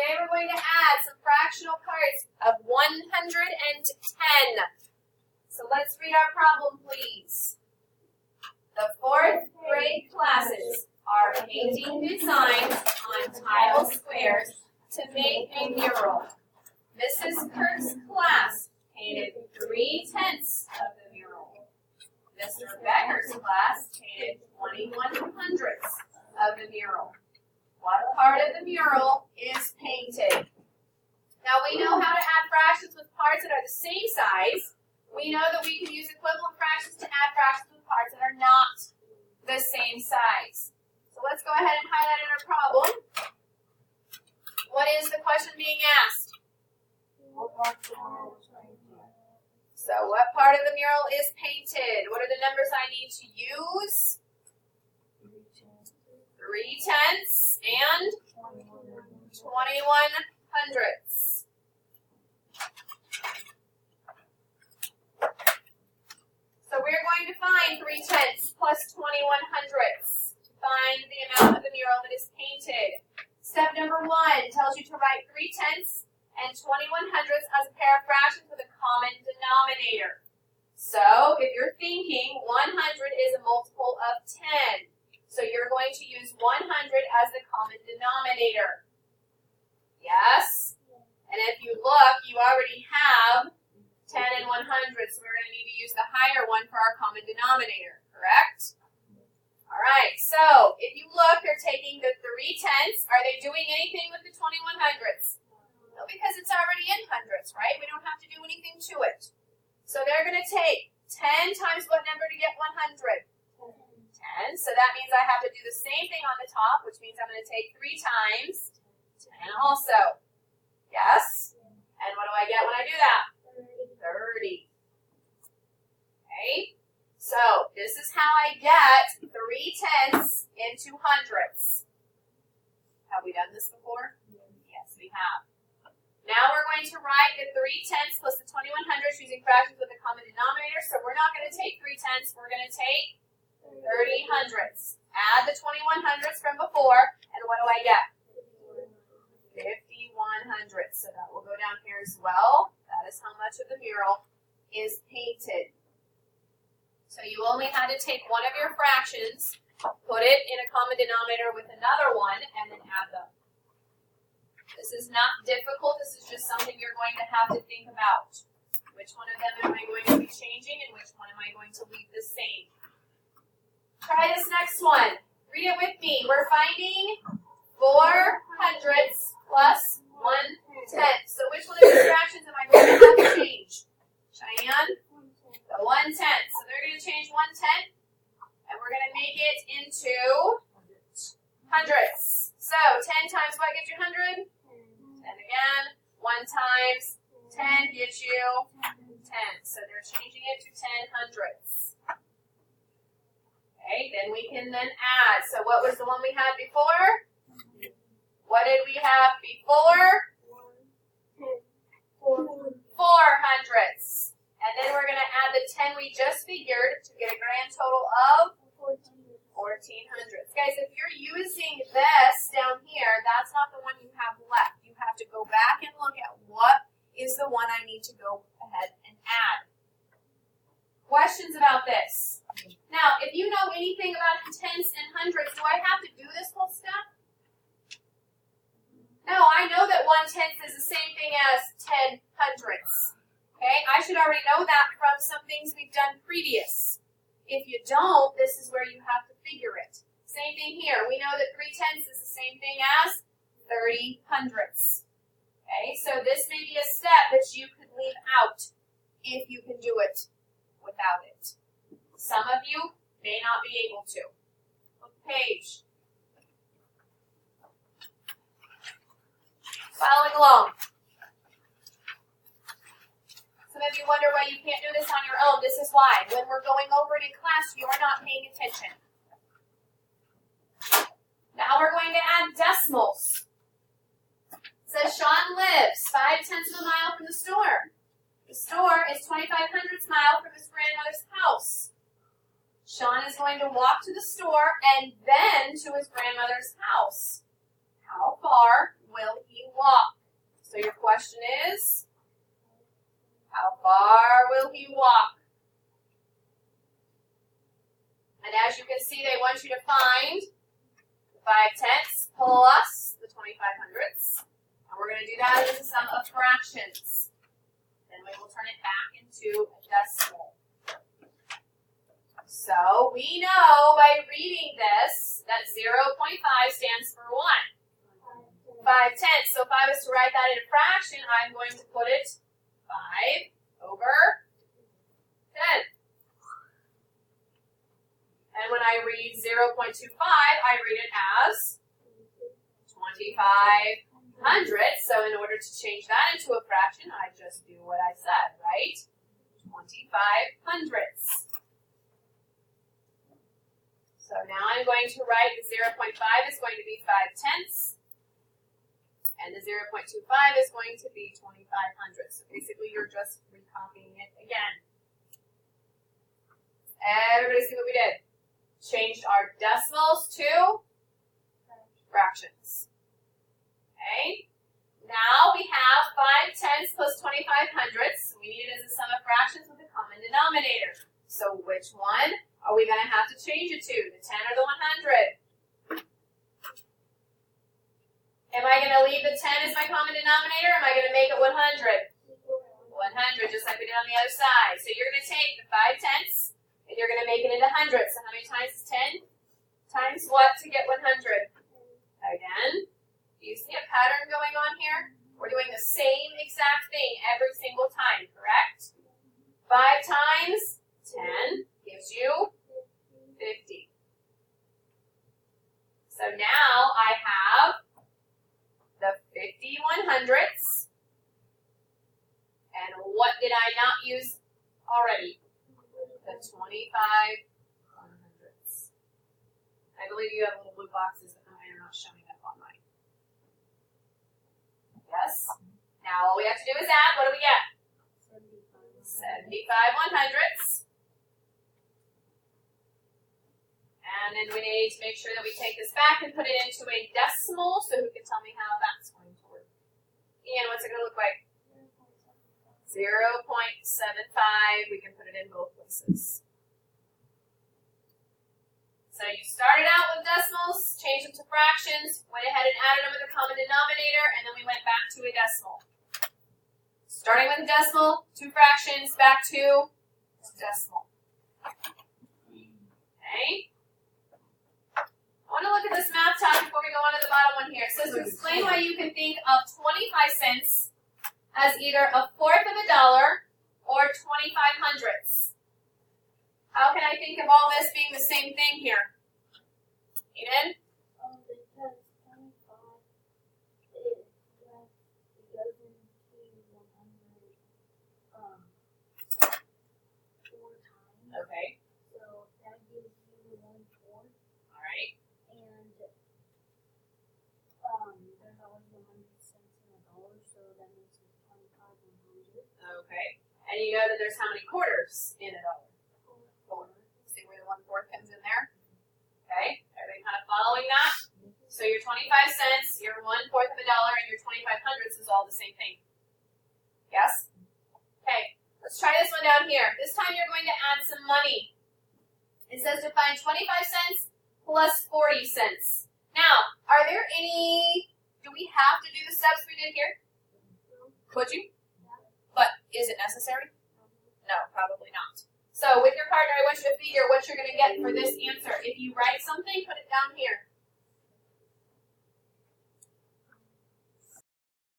Today we're going to add some fractional parts of 110. So let's read our problem, please. The 4th grade classes are painting designs on tile squares to make a mural. Mrs. Kirk's class painted 3/10 of the mural. Mr. Becker's class painted 21/100 of the mural. What part of the mural is painted? Now we know how to add fractions with parts that are the same size. We know that we can use equivalent fractions to add fractions with parts that are not the same size. So let's go ahead and highlight in our problem. What is the question being asked? So what part of the mural is painted? What are the numbers I need to use? 3/10 and 21/100. So we're going to find 3/10 plus 21/100 to find the amount of the mural that is painted. Step number 1 tells you to write 3/10 and 21/100 as a pair of fractions with a common denominator. So if you're thinking 100 is a multiple of 10, so you're going to use 100 as the common denominator. Yes? And if you look, you already have 10 and 100, so we're going to need to use the higher one for our common denominator, correct? All right, so if you look, they're taking the 3/10. Are they doing anything with the 21/100? No, because it's already in hundreds, right? We don't have to do anything to it. So they're going to take 10 times what number to get 100? 10. So that means I have to do the same thing on the top, which means I'm going to take 3 times 10 also. Yes? And what do I get when I do that? 30. Okay? So this is how I get 3/10 into hundreds. Have we done this before? Yes, we have. Now we're going to write the 3/10 plus the 21/100 using fractions with a common denominator. So we're not going to take 3/10. We're going to take 30/100. Add the 21/100 from before, and what do I get? 51/100. So that will go down here as well. That is how much of the mural is painted. So you only had to take one of your fractions, put it in a common denominator with another one, and then add them. This is not difficult. This is just something you're going to have to think about. Which one of them am I going to be changing, and which one am I going to leave the same? Try this next one. Read it with me. We're finding 4/100 plus 1/10. So which one of these fractions am I going to have to change? Cheyenne? The 1/10. So they're going to change 1/10, and we're going to make it into hundreds. So 10 times what gives you 100? 10 again. 1 times 10 gives you 10. So they're changing it to 10/100. Okay, then we can add. So what was the one we had before? What did we have before? 4/100. And then we're going to add the 10 we just figured to get a grand total of 1,400. Guys, if you're using this down here, that's not the one you have left. You have to go back and look at what is the one I need to go ahead and add. Questions about this? Now, if you know anything about tenths and hundreds, do I have to do this whole step? No, I know that 1/10 is the same thing as 10/100. Okay, I should already know that from some things we've done previous. If you don't, this is where you have to figure it. Same thing here. We know that 3/10 is the same thing as 30/100. Okay, so this may be a step that you could leave out if you can do it without it. Some of you may not be able to. What page? Following along. Some of you wonder why you can't do this on your own. This is why. When we're going over it in class, you're not paying attention. Now we're going to add decimals. It says Sean lives 5/10 of a mile from the store. The store is 2,500 miles from his grandmother's house. Sean is going to walk to the store and then to his grandmother's house. How far will he walk? plus the 2500ths. And we're going to do that as a sum of fractions. Then we will turn it back into a decimal. So we know by reading this that 0.5 stands for what? 5/10. So if I was to write that in a fraction, I'm going to put it 5 over 10. And when I read 0.25, I read it as 2500ths. So in order to change that into a fraction, I just do what I said, right? 2500ths. So now I'm going to write the 0.5 is going to be 5/10. And the 0.25 is going to be 2500ths. So basically, you're just recopying it again. Everybody see what we did? Changed our decimals to fractions. Okay? Now we have 5/10 plus 2500ths. We need it as a sum of fractions with a common denominator. So which one are we going to have to change it to? The 10 or the 100? Am I going to leave the 10 as my common denominator, or am I going to make it 100? 100, just like we did on the other side. So you're going to take the 5/10 and you're going to make it into hundreds. So how many times is 10? Times what to get 100? Again, do you see a pattern going on here? We're doing the same exact thing every single time, correct? 5 times 10 gives you 50. So now I have the 50 100ths. And what did I not use already? The 25 100ths. I believe you have little blue boxes, but I'm not showing up on mine. Yes? Now all we have to do is add. What do we get? 75 100ths. And then we need to make sure that we take this back and put it into a decimal. So who can tell me how that's going to work? Ian, what's it going to look like? 0.75. We can put it in both places. So you started out with decimals, changed them to fractions, went ahead and added them with a common denominator, and then we went back to a decimal. Starting with a decimal, 2 fractions, back to decimal. Okay? I want to look at this math tab before we go on to the bottom one here. It says to explain why you can think of 25 cents as either a fourth of a dollar or 2500ths. How can I think of all this being the same thing here? Eden? Because 25, it goes into 100 4 times. Okay. So that gives you 1/4. All right. And there's always 100 cents in a dollar, so that makes it 25 100. Okay. And you know that there's how many quarters in a dollar? 4. See where the 1/4 comes in there? Okay. Everybody kind of following that? So your 25 cents, your 1/4 of a dollar, and your 2500ths is all the same thing. Yes? Okay. Let's try this one down here. This time you're going to add some money. It says to find 25 cents plus 40 cents. Now, are there any, do we have to do the steps we did here? Could you? But is it necessary? No, probably not. So with your partner, I want you to figure what you're going to get for this answer. If you write something, put it down here.